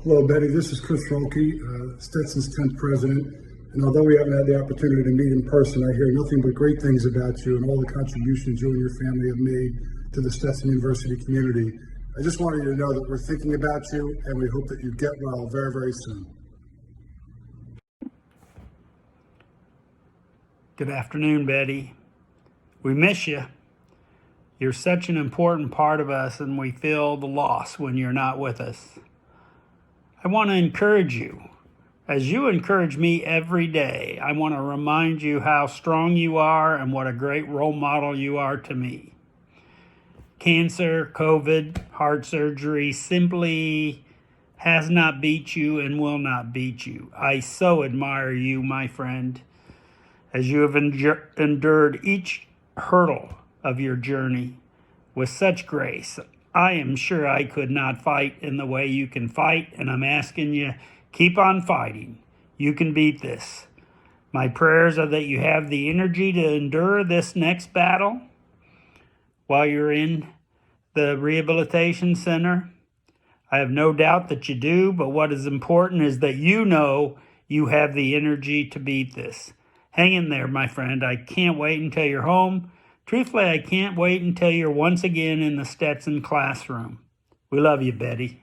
Hello, Betty. This is Chris Rolke, Stetson's 10th president. And although we haven't had the opportunity to meet in person, I hear nothing but great things about you and all the contributions you and your family have made to the Stetson University community. I just wanted you to know that we're thinking about you and we hope that you get well very, very soon. Good afternoon, Betty. We miss you. You're such an important part of us, and we feel the loss when you're not with us. I want to encourage you. As you encourage me every day, I want to remind you how strong you are and what a great role model you are to me. Cancer, COVID, heart surgery simply has not beat you and will not beat you. I so admire you, my friend, as you have endured each hurdle of your journey with such grace. I am sure I could not fight in the way you can fight, and I'm asking you, keep on fighting. You can beat this. My prayers are that you have the energy to endure this next battle while you're in the rehabilitation center. I have no doubt that you do, but what is important is that you know you have the energy to beat this. Hang in there, my friend. I can't wait until you're home. Truthfully, I can't wait until you're once again in the Stetson classroom. We love you, Betty.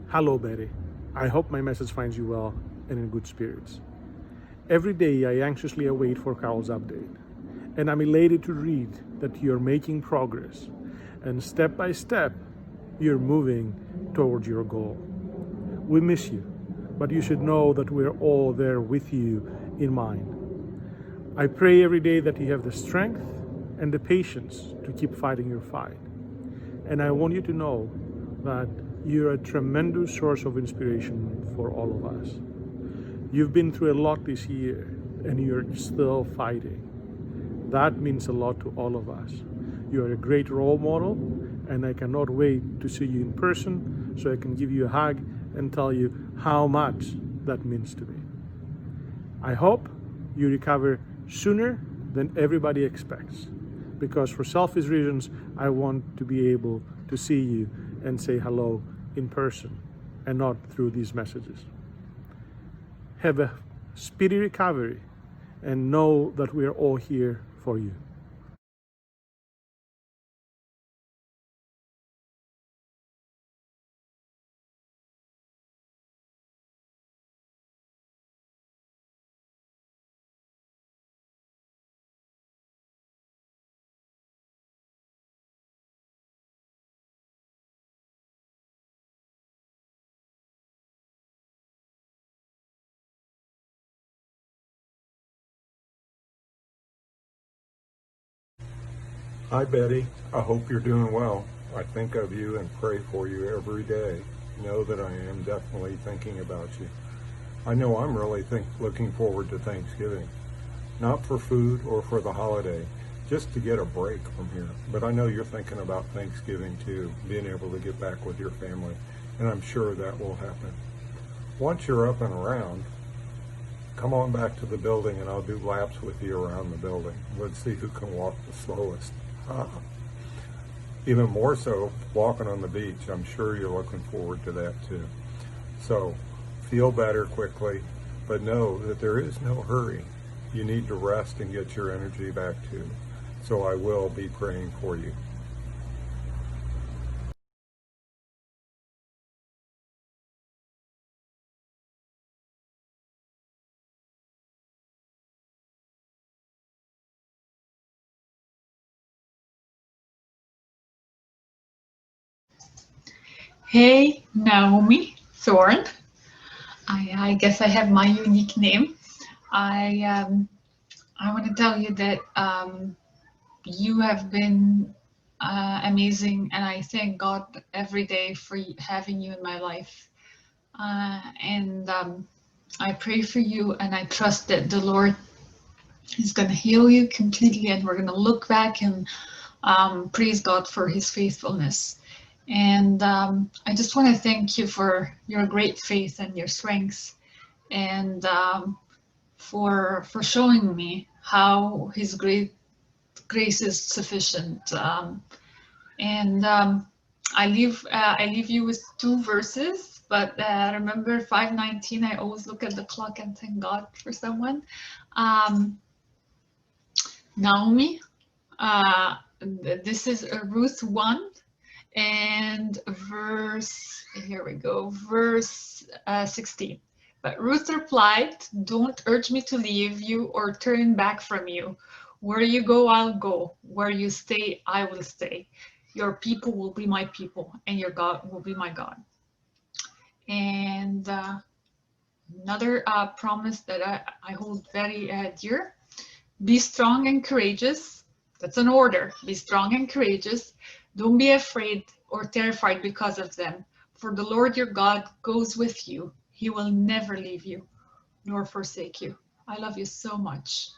Hello, Betty. I hope my message finds you well and in good spirits. Every day I anxiously await for Carl's update, and I'm elated to read that you're making progress, and step by step, you're moving towards your goal. We miss you, but you should know that we're all there with you in mind. I pray every day that you have the strength and the patience to keep fighting your fight. And I want you to know that you're a tremendous source of inspiration for all of us. You've been through a lot this year and you're still fighting. That means a lot to all of us. You're a great role model, and I cannot wait to see you in person so I can give you a hug and tell you how much that means to me. I hope you recover sooner than everybody expects, because for selfish reasons, I want to be able to see you and say hello in person and not through these messages. Have a speedy recovery and know that we are all here for you. Hi, Betty. I hope you're doing well. I think of you and pray for you every day. Know that I am definitely thinking about you. I know I'm really looking forward to Thanksgiving. Not for food or for the holiday, just to get a break from here. But I know you're thinking about Thanksgiving too, being able to get back with your family, and I'm sure that will happen. Once you're up and around, come on back to the building and I'll do laps with you around the building. Let's see who can walk the slowest. Even more so, walking on the beach. I'm sure you're looking forward to that too. So, feel better quickly, but know that there is no hurry. You need to rest and get your energy back too. So I will be praying for you. Hey, Naomi Thorne. I guess I have my unique name. I want to tell you that you have been amazing, and I thank God every day for having you in my life. And I pray for you, and I trust that the Lord is going to heal you completely, and we're going to look back and praise God for His faithfulness. And I just want to thank you for your great faith and your strength, and for showing me how His great grace is sufficient. And I leave you with two verses, but remember 5:19. I always look at the clock and thank God for someone. Naomi. This is Ruth 1 and here we go, verse 16. But Ruth replied, "Don't urge me to leave you or turn back from you. Where you go, I'll go. Where you stay, I will stay. Your people will be my people, and your God will be my God." And another promise that I hold very dear: be strong and courageous. That's an order. Be strong and courageous. Don't be afraid or terrified because of them. For the Lord your God goes with you. He will never leave you nor forsake you. I love you so much.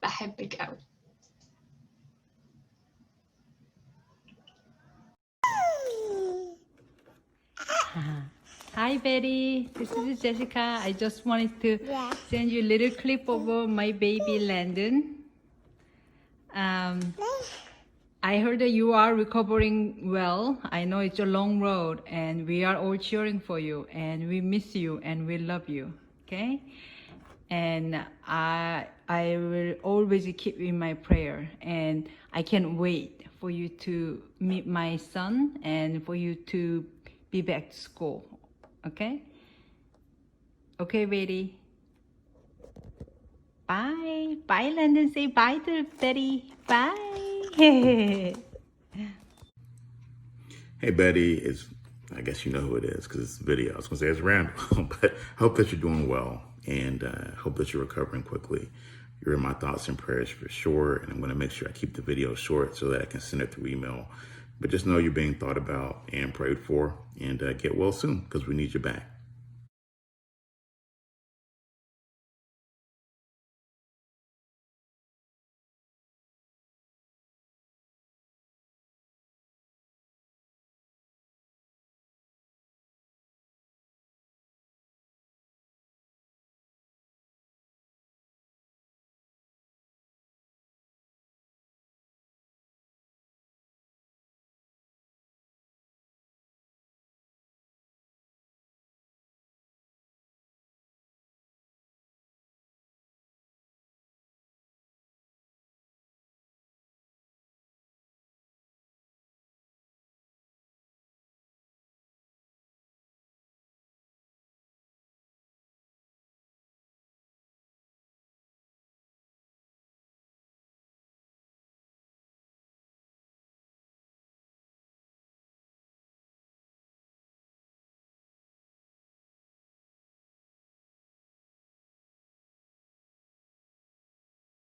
بحبك قوي. Hi Betty, this is Jessica. I just wanted to send you a little clip of my baby Landon. I heard that you are recovering well. I know it's a long road and we are all cheering for you and we miss you and we love you, okay? And I will always keep in my prayer, and I can't wait for you to meet my son and for you to be back to school, okay? Okay, Betty. Bye. Bye, Landon. Say bye to Betty. Bye. Hey Betty, I guess you know who it is because it's a video. I was gonna say it's random, but I hope that you're doing well and hope that you're recovering quickly. You're in my thoughts and prayers for sure, and I'm gonna make sure I keep the video short so that I can send it through email. But just know you're being thought about and prayed for, and get well soon because we need you back.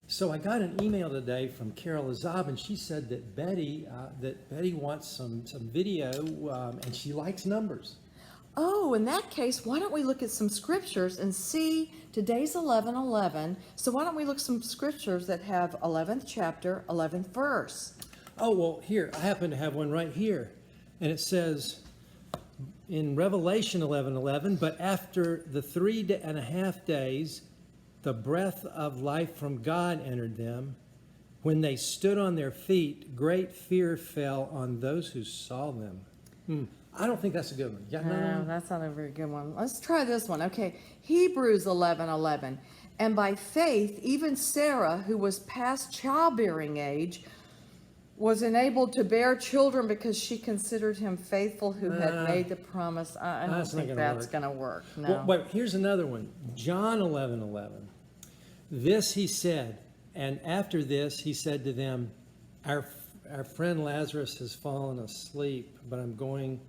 So I got an email today from Carol Azab, and she said that Betty wants some video, and she likes numbers. Oh, in that case, why don't we look at some scriptures and see, today's 11:11, so why don't we look at some scriptures that have 11th chapter, 11th verse? Oh, well, here, I happen to have one right here, and it says in Revelation 11:11, but after the 3.5 days, the breath of life from God entered them. When they stood on their feet, great fear fell on those who saw them. I don't think that's a good one. Yeah, No, that's not a very good one. Let's try this one. Okay, Hebrews 11:11. And by faith, even Sarah, who was past childbearing age, was enabled to bear children because she considered him faithful who had made the promise. I don't That's not think gonna that's work. going to work. No. Well, but here's another one. John 11:11. This he said, and after this he said to them, our friend Lazarus has fallen asleep, but I'm going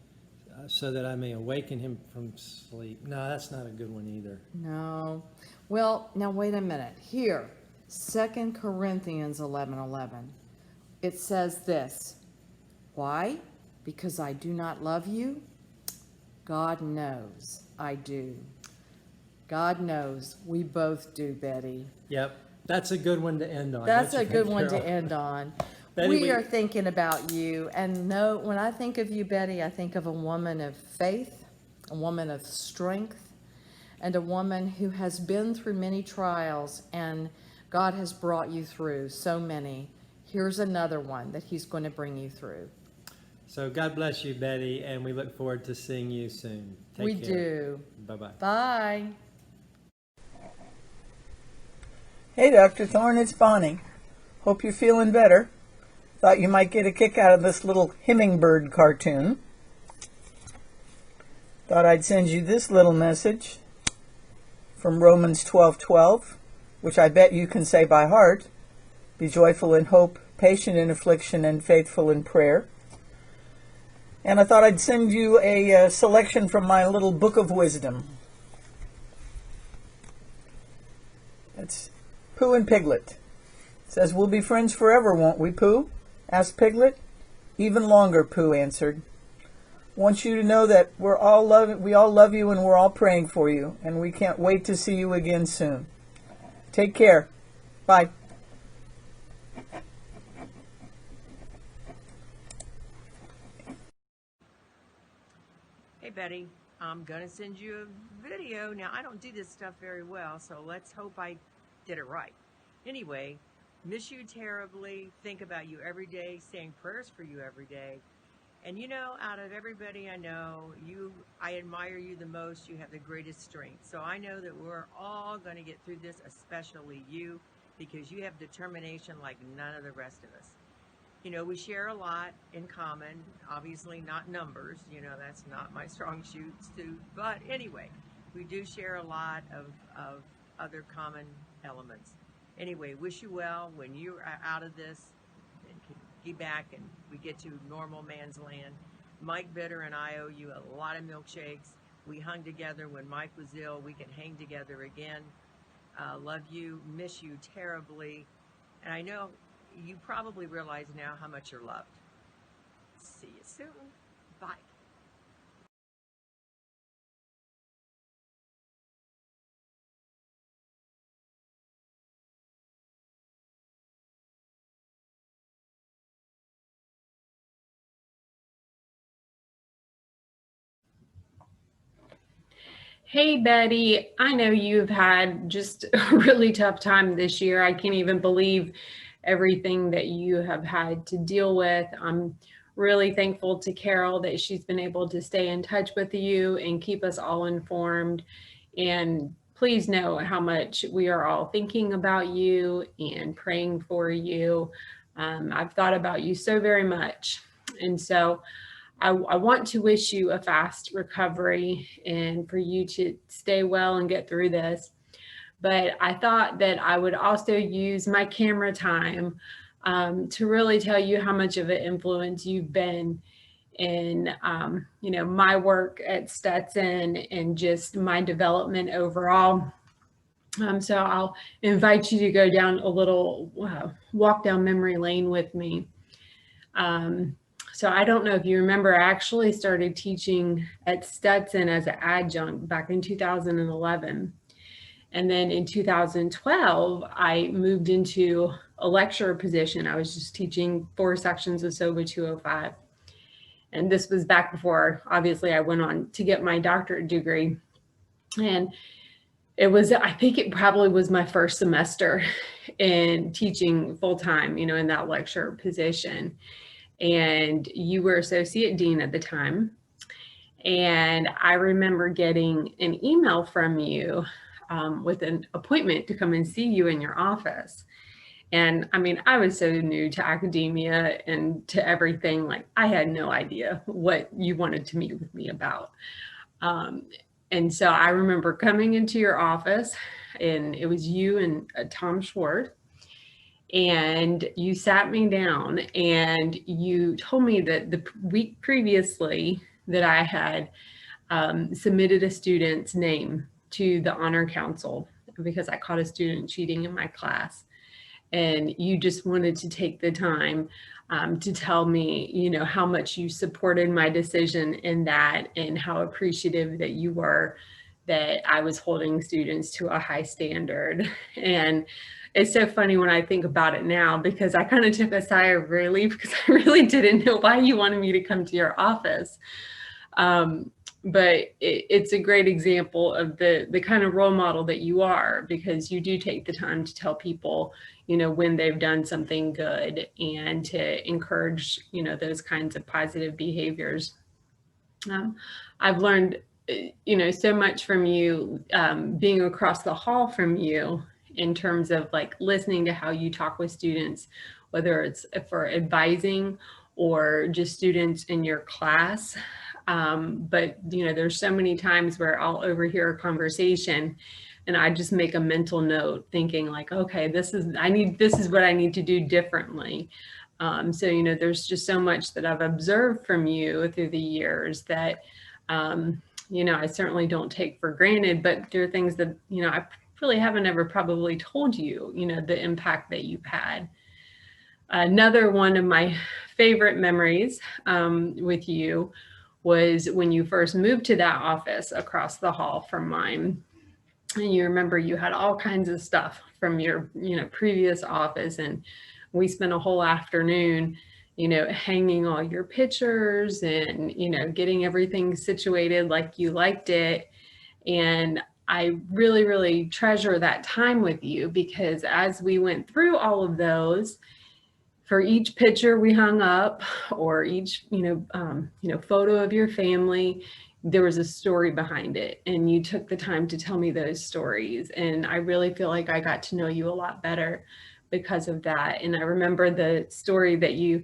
so that I may awaken him from sleep. No, that's not a good one either. No. Well, now wait a minute. Here, 2 Corinthians 11:11. It says this. Why? Because I do not love you? God knows I do. God knows we both do, Betty. Yep, that's a good one to end on. That's don't a you good think, one to Carol? end on. Betty, We are thinking about you. And no, when I think of you, Betty, I think of a woman of faith, a woman of strength, and a woman who has been through many trials, and God has brought you through so many. here's another one that he's going to bring you through. So God bless you, Betty, and we look forward to seeing you soon. Take We care. do. Bye-bye. Bye. Hey, Dr. Thorne, it's Bonnie. Hope you're feeling better. Thought you might get a kick out of this little hummingbird cartoon. Thought I'd send you this little message from Romans 12:12, which I bet you can say by heart. Be joyful in hope, patient in affliction, and faithful in prayer. And I thought I'd send you a selection from my little book of wisdom. It's Pooh and Piglet. It says, "We'll be friends forever, won't we, Pooh?" asked Piglet. "Even longer," Pooh answered. "Want you to know that we all love you and we're all praying for you, and we can't wait to see you again soon. Take care. Bye." Hey Betty, I'm gonna send you a video. Now I don't do this stuff very well, so let's hope I did it right. Anyway, miss you terribly, think about you every day, saying prayers for you every day. And you know, out of everybody I know, I admire you the most. You have the greatest strength. So I know that we're all gonna get through this, especially you, because you have determination like none of the rest of us. You know, we share a lot in common, obviously not numbers, you know, that's not my strong suit, but anyway, we do share a lot of other common elements. Anyway, wish you well when you are out of this and can get back and we get to normal man's land. Mike Bitter and I owe you a lot of milkshakes. We hung together when Mike was ill. We can hang together again. Love you, miss you terribly, and I know you probably realize now how much you're loved. See you soon. Bye. Hey, Betty, I know you've had just a really tough time this year. I can't even believe everything that you have had to deal with. I'm really thankful to Carol that she's been able to stay in touch with you and keep us all informed. And please know how much we are all thinking about you and praying for you. I've thought about you so very much. And so I want to wish you a fast recovery and for you to stay well and get through this. But I thought that I would also use my camera time to really tell you how much of an influence you've been in, you know, my work at Stetson and just my development overall. So I'll invite you to go down a little walk down memory lane with me. So I don't know if you remember, I actually started teaching at Stetson as an adjunct back in 2011. And then in 2012, I moved into a lecturer position. I was just teaching 4 sections of SOBA 205. And this was back before, obviously, I went on to get my doctorate degree. And it was, I think it probably was my first semester in teaching full-time, you know, in that lecturer position. And you were associate dean at the time. And I remember getting an email from you with an appointment to come and see you in your office. And I mean, I was so new to academia and to everything, like I had no idea what you wanted to meet with me about. And so I remember coming into your office and it was you and Tom Schwartz. And you sat me down and you told me that the week previously that I had submitted a student's name to the honor council because I caught a student cheating in my class. And you just wanted to take the time to tell me, you know, how much you supported my decision in that and how appreciative that you were that I was holding students to a high standard. And it's so funny when I think about it now, because I kind of took a sigh of relief because I really didn't know why you wanted me to come to your office. but it's a great example of the kind of role model that you are, because you do take the time to tell people, when they've done something good, and to encourage, those kinds of positive behaviors. I've learned, so much from you, being across the hall from you, in terms of like listening to how you talk with students, whether it's for advising or just students in your class. But there's so many times where I'll overhear a conversation and I just make a mental note thinking like, okay, this is what I need to do differently. So, there's just so much that I've observed from you through the years that, I certainly don't take for granted, but there are things that, I really haven't ever probably told you, the impact that you've had. Another one of my favorite memories with you was when you first moved to that office across the hall from mine. And you remember you had all kinds of stuff from your, previous office. And we spent a whole afternoon, hanging all your pictures and, getting everything situated like you liked it. And I really, really treasure that time with you, because as we went through all of those, for each picture we hung up, or each, photo of your family, there was a story behind it, and you took the time to tell me those stories. And I really feel like I got to know you a lot better because of that. And I remember the story that you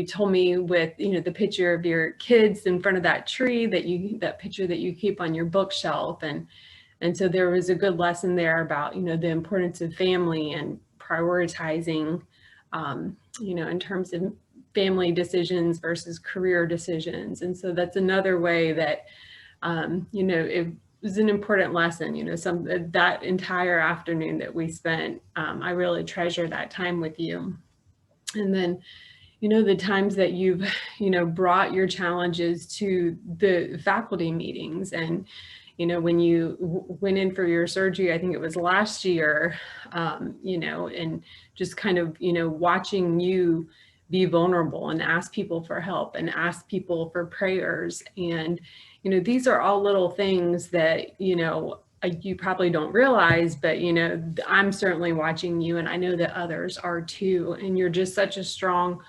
told me with, the picture of your kids in front of that tree, that picture that you keep on your bookshelf. And so there was a good lesson there about, the importance of family and prioritizing, in terms of family decisions versus career decisions. And so that's another way that, it was an important lesson, that entire afternoon that we spent. I really treasure that time with you. And then, the times that you've, brought your challenges to the faculty meetings. And, when you went in for your surgery, I think it was last year, and just kind of, watching you be vulnerable and ask people for help and ask people for prayers. And, these are all little things that, you probably don't realize, but, I'm certainly watching you, and I know that others are too. And you're just such a strong,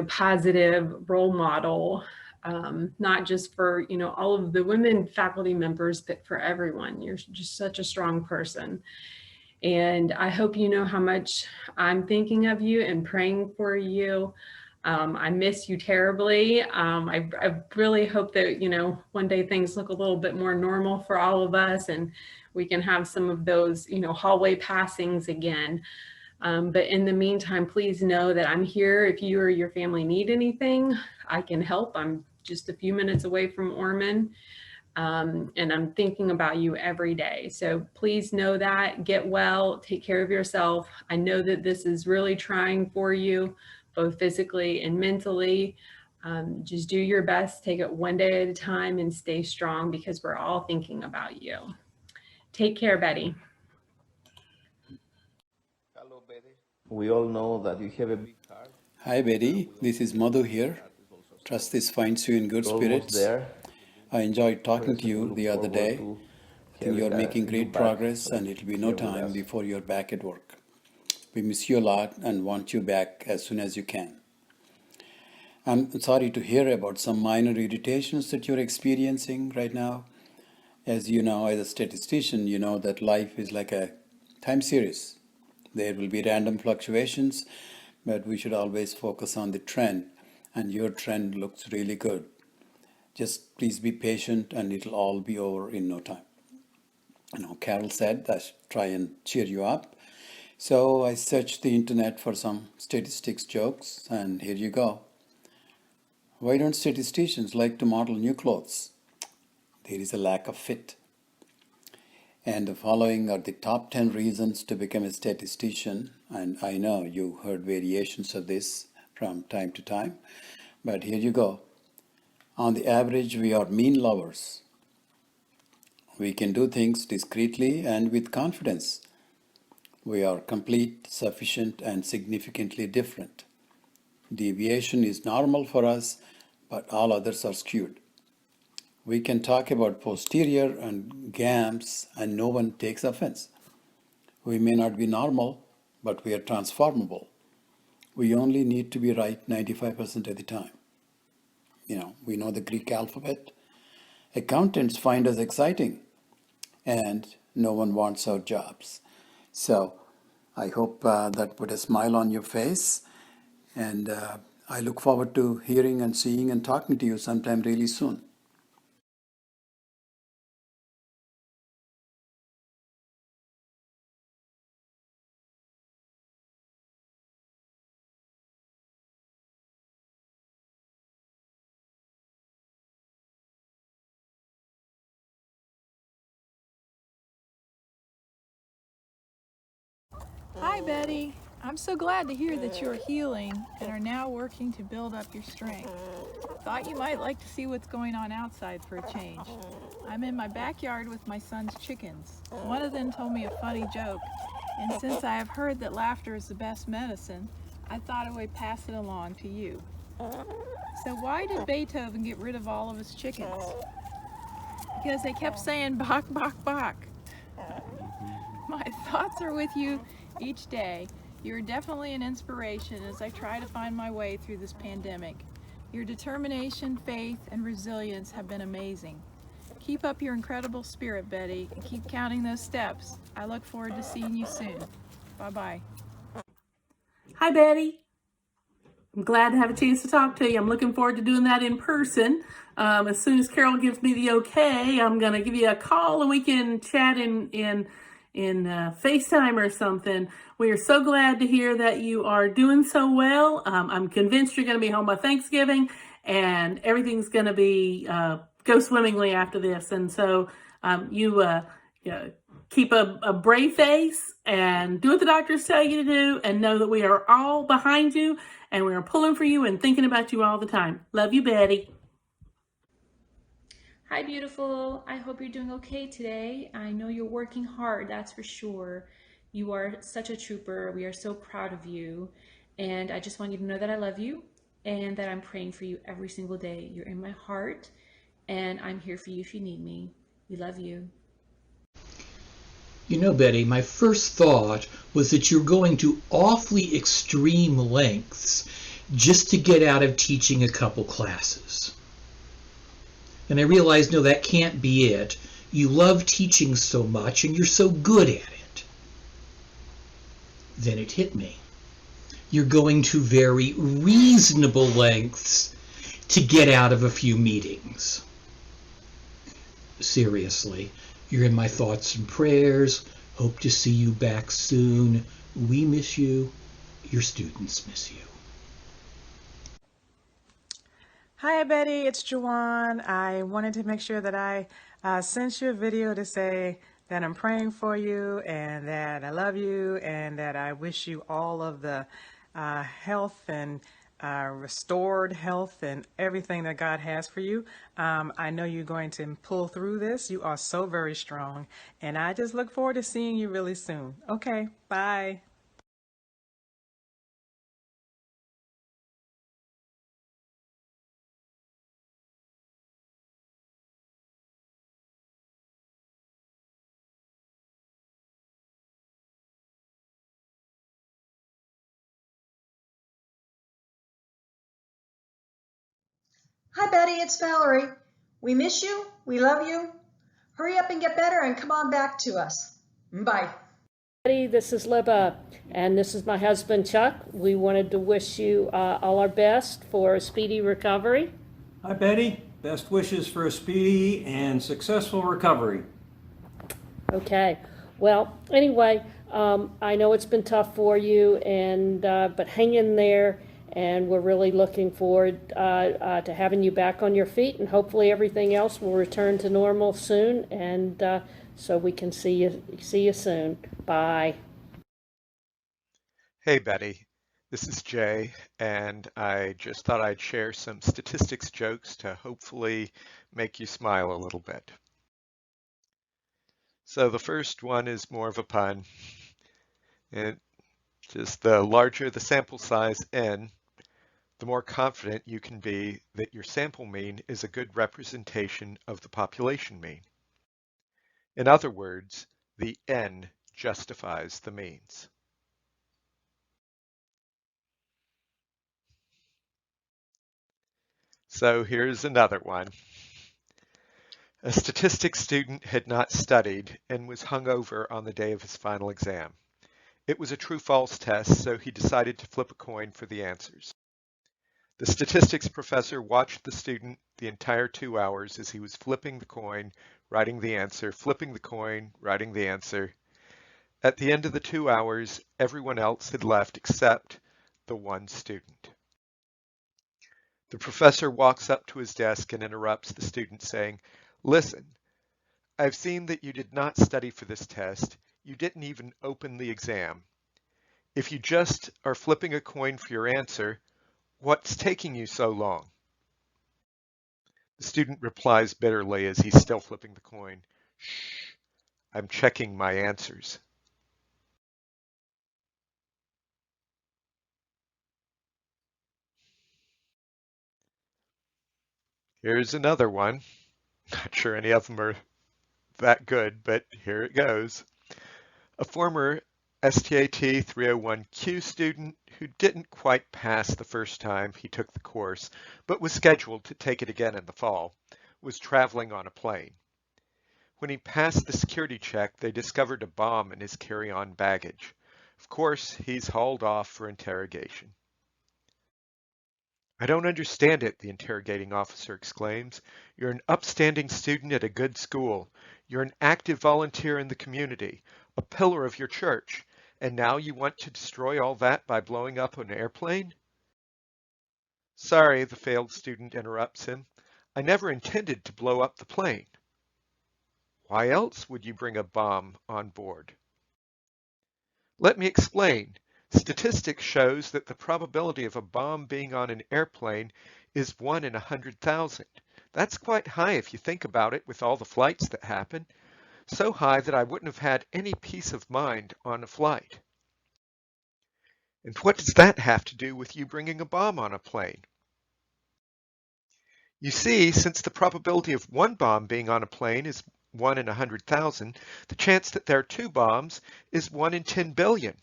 positive role model, not just for, all of the women faculty members, but for everyone. You're just such a strong person. And I hope you know how much I'm thinking of you and praying for you. I miss you terribly. I really hope that, one day things look a little bit more normal for all of us, and we can have some of those, hallway passings again. But in the meantime, please know that I'm here. If you or your family need anything, I can help. I'm just a few minutes away from Ormond. And I'm thinking about you every day. So please know that. Get well, take care of yourself. I know that this is really trying for you, both physically and mentally. Just do your best, take it one day at a time, and stay strong, because we're all thinking about you. Take care, Betty. Hello, Betty. We all know that you have a big heart. Hi, Betty. This is Madhu here. Trust this finds you in good spirits. I enjoyed talking to you the other day. I think you're making great progress, and it'll be no time before you're back at work. We miss you a lot and want you back as soon as you can. I'm sorry to hear about some minor irritations that you're experiencing right now. As you know, as a statistician, you know that life is like a time series. There will be random fluctuations, but we should always focus on the trend, and your trend looks really good. Just please be patient, and it'll all be over in no time. Carol said I should try and cheer you up. So I searched the internet for some statistics jokes, and here you go. Why don't statisticians like to model new clothes? There is a lack of fit. And the following are the top 10 reasons to become a statistician. And I know you heard variations of this from time to time, but here you go. On the average, we are mean lovers. We can do things discreetly and with confidence. We are complete, sufficient, and significantly different. Deviation is normal for us, but all others are skewed. We can talk about posterior and GAMS and no one takes offense. We may not be normal, but we are transformable. We only need to be right 95% of the time. We know the Greek alphabet. Accountants find us exciting, and no one wants our jobs. So I hope that put a smile on your face, and I look forward to hearing and seeing and talking to you sometime really soon. Hi, Betty. I'm so glad to hear that you're healing and are now working to build up your strength. Thought you might like to see what's going on outside for a change. I'm in my backyard with my son's chickens. One of them told me a funny joke, and since I have heard that laughter is the best medicine, I thought I would pass it along to you. So why did Beethoven get rid of all of his chickens? Because they kept saying bok, bok, bok. My thoughts are with you each day. You're definitely an inspiration as I try to find my way through this pandemic. Your determination, faith, and resilience have been amazing. Keep up your incredible spirit, Betty, and keep counting those steps. I look forward to seeing you soon. Bye-bye. Hi, Betty. I'm glad to have a chance to talk to you. I'm looking forward to doing that in person. As soon as Carol gives me the okay, I'm going to give you a call and we can chat in FaceTime or something. We are so glad to hear that you are doing so well. I'm convinced you're going to be home by Thanksgiving and everything's going to be go swimmingly after this. And so you keep a brave face and do what the doctors tell you to do and know that we are all behind you and we are pulling for you and thinking about you all the time. Love you, Betty. Hi, beautiful. I hope you're doing okay today. I know you're working hard, that's for sure. You are such a trooper. We are so proud of you. And I just want you to know that I love you and that I'm praying for you every single day. You're in my heart and I'm here for you if you need me. We love you. You know, Betty, my first thought was that you're going to awfully extreme lengths just to get out of teaching a couple classes. And I realized, no, that can't be it. You love teaching so much and you're so good at it. Then it hit me. You're going to very reasonable lengths to get out of a few meetings. Seriously, you're in my thoughts and prayers. Hope to see you back soon. We miss you. Your students miss you. Hi, Betty. It's Juwan. I wanted to make sure that I sent you a video to say that I'm praying for you and that I love you and that I wish you all of the health and restored health and everything that God has for you. I know you're going to pull through this. You are so very strong. And I just look forward to seeing you really soon. Okay, bye. Hi, Betty, it's Valerie. We miss you. We love you. Hurry up and get better and come on back to us. Bye. Betty, this is Libba, and this is my husband, Chuck. We wanted to wish you all our best for a speedy recovery. Hi, Betty. Best wishes for a speedy and successful recovery. Okay. Well, anyway, I know it's been tough for you, and but hang in there. And we're really looking forward to having you back on your feet, and hopefully everything else will return to normal soon, and so we can see you soon. Bye. Hey, Betty. This is Jay, and I just thought I'd share some statistics jokes to hopefully make you smile a little bit. So the first one is more of a pun. And just the larger the sample size N, the more confident you can be that your sample mean is a good representation of the population mean. In other words, the N justifies the means. So here's another one. A statistics student had not studied and was hungover on the day of his final exam. It was a true-false test, so he decided to flip a coin for the answers. The statistics professor watched the student the entire 2 hours as he was flipping the coin, writing the answer, flipping the coin, writing the answer. At the end of the 2 hours, everyone else had left except the one student. The professor walks up to his desk and interrupts the student, saying, "Listen, I've seen that you did not study for this test. You didn't even open the exam. If you just are flipping a coin for your answer, what's taking you so long?" The student replies bitterly as he's still flipping the coin, "Shh, I'm checking my answers." Here's another one. Not sure any of them are that good, but here it goes. A former STAT 301Q student who didn't quite pass the first time he took the course, but was scheduled to take it again in the fall, was traveling on a plane. When he passed the security check, they discovered a bomb in his carry-on baggage. Of course, he's hauled off for interrogation. "I don't understand it," the interrogating officer exclaims. "You're an upstanding student at a good school. You're an active volunteer in the community, a pillar of your church, and now you want to destroy all that by blowing up an airplane?" "Sorry," the failed student interrupts him. "I never intended to blow up the plane." "Why else would you bring a bomb on board?" "Let me explain. Statistics shows that the probability of a bomb being on an airplane is 1 in 100,000. That's quite high if you think about it with all the flights that happen. So high that I wouldn't have had any peace of mind on a flight." "And what does that have to do with you bringing a bomb on a plane?" "You see, since the probability of one bomb being on a plane is 1 in 100,000, the chance that there are 2 bombs is 1 in 10 billion.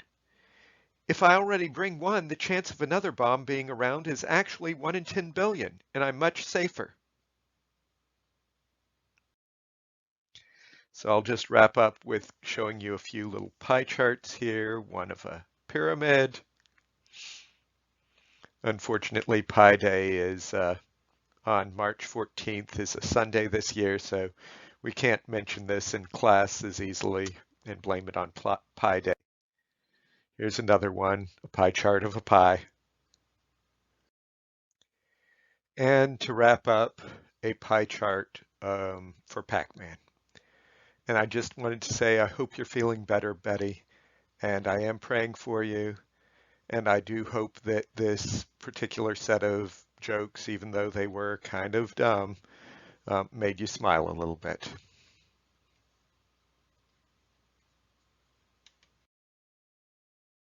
If I already bring one, the chance of another bomb being around is actually 1 in 10 billion, and I'm much safer." So I'll just wrap up with showing you a few little pie charts here, one of a pyramid. Unfortunately, Pi Day is on March 14th, is a Sunday this year, so we can't mention this in class as easily and blame it on Pi Day. Here's another one, a pie chart of a pie. And to wrap up, a pie chart for Pac-Man. And I just wanted to say, I hope you're feeling better, Betty, and I am praying for you. And I do hope that this particular set of jokes, even though they were kind of dumb, made you smile a little bit.